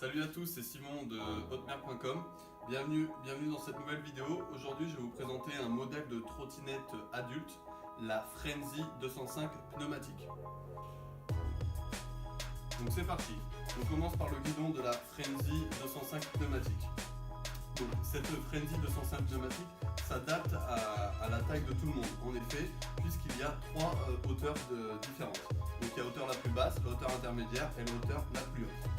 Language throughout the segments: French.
Salut à tous, c'est Simon de hotmer.com. Bienvenue dans cette nouvelle vidéo. Aujourd'hui, je vais vous présenter un modèle de trottinette adulte, la Frenzy 205 pneumatique. Donc c'est parti. On commence par le guidon de la Frenzy 205 pneumatique. Donc cette Frenzy 205 pneumatique s'adapte à la taille de tout le monde, en effet, puisqu'il y a trois hauteurs différentes. Donc il y a la hauteur la plus basse, la hauteur intermédiaire et la hauteur la plus haute.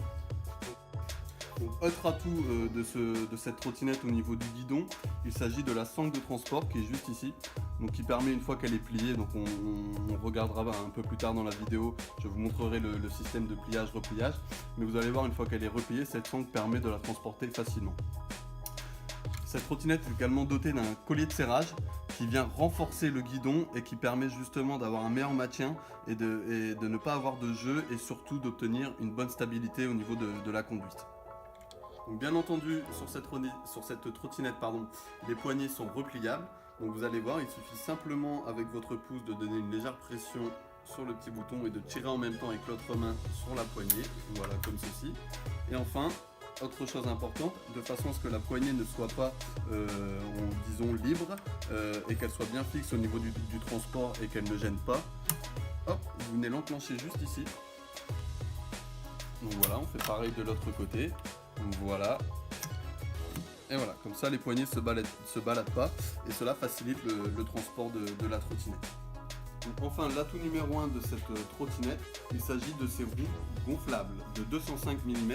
Donc, autre atout de cette trottinette au niveau du guidon, il s'agit de la sangle de transport qui est juste ici, donc qui permet, une fois qu'elle est pliée, donc on regardera un peu plus tard dans la vidéo, je vous montrerai le système de pliage-repliage, mais vous allez voir, une fois qu'elle est repliée, cette sangle permet de la transporter facilement. Cette trottinette est également dotée d'un collier de serrage qui vient renforcer le guidon et qui permet justement d'avoir un meilleur maintien et de ne pas avoir de jeu et surtout d'obtenir une bonne stabilité au niveau de la conduite. Donc bien entendu, sur cette trottinette, les poignées sont repliables. Donc vous allez voir, il suffit simplement avec votre pouce de donner une légère pression sur le petit bouton et de tirer en même temps avec l'autre main sur la poignée, voilà, comme ceci. Et enfin, autre chose importante, de façon à ce que la poignée ne soit pas, disons, libre et qu'elle soit bien fixe au niveau du transport et qu'elle ne gêne pas. Hop, vous venez l'enclencher juste ici. Donc voilà, on fait pareil de l'autre côté. Donc voilà. Et voilà, comme ça les poignées se baladent pas et cela facilite le transport de la trottinette. Donc enfin, l'atout numéro 1 de cette trottinette, il s'agit de ces roues gonflables de 205 mm.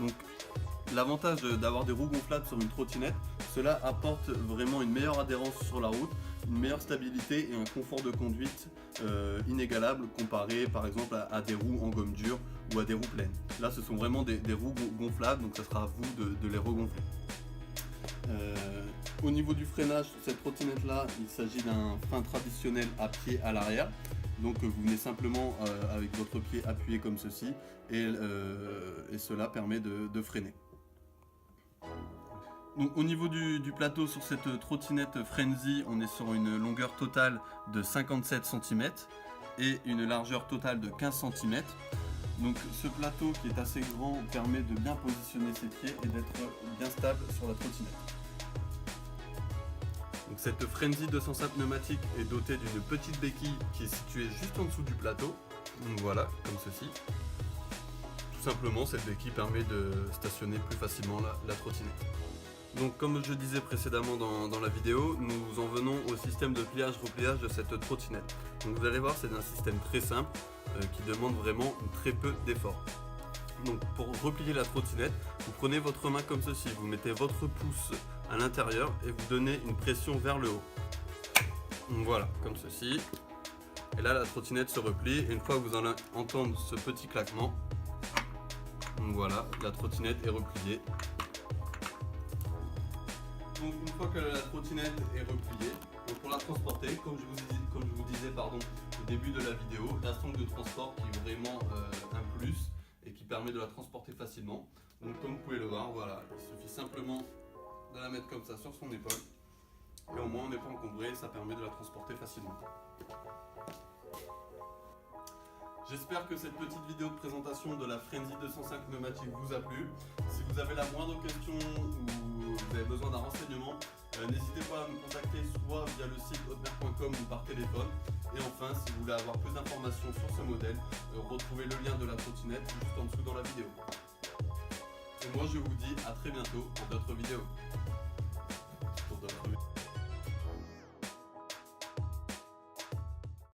Donc l'avantage d'avoir des roues gonflables sur une trottinette, cela apporte vraiment une meilleure adhérence sur la route, une meilleure stabilité et un confort de conduite inégalable comparé par exemple à des roues en gomme dure ou à des roues pleines. Là ce sont vraiment des roues gonflables, donc ça sera à vous de les regonfler. Au niveau du freinage, sur cette trottinette là, il s'agit d'un frein traditionnel à pied à l'arrière. Donc vous venez simplement avec votre pied appuyé comme ceci et cela permet de freiner. Donc, au niveau du plateau sur cette trottinette Frenzy, on est sur une longueur totale de 57 cm et une largeur totale de 15 cm. Donc ce plateau qui est assez grand permet de bien positionner ses pieds et d'être bien stable sur la trottinette. Donc cette Frenzy 205 pneumatique est dotée d'une petite béquille qui est située juste en dessous du plateau. Donc voilà, comme ceci. Tout simplement, cette béquille permet de stationner plus facilement la trottinette. Donc comme je disais précédemment dans la vidéo, nous en venons au système de pliage-repliage de cette trottinette. Donc vous allez voir, c'est un système très simple qui demande vraiment très peu d'efforts. Donc pour replier la trottinette, vous prenez votre main comme ceci, vous mettez votre pouce à l'intérieur et vous donnez une pression vers le haut. Donc voilà, comme ceci. Et là la trottinette se replie et une fois que vous allez entendre ce petit claquement, donc voilà, la trottinette est repliée. Donc une fois que la trottinette est repliée, donc pour la transporter, comme je vous disais au début de la vidéo, la sangle de transport qui est vraiment un plus et qui permet de la transporter facilement. Donc comme vous pouvez le voir, voilà, il suffit simplement de la mettre comme ça sur son épaule et au moins on n'est pas encombré, ça permet de la transporter facilement. J'espère que cette petite vidéo de présentation de la Frenzy 205 pneumatique vous a plu. Si vous avez la moindre question ou vous avez besoin d'un renseignement, n'hésitez pas à me contacter soit via le site hotmer.com ou par téléphone. Et enfin, si vous voulez avoir plus d'informations sur ce modèle, retrouvez le lien de la trottinette juste en dessous dans la vidéo. Et moi je vous dis à très bientôt pour d'autres vidéos.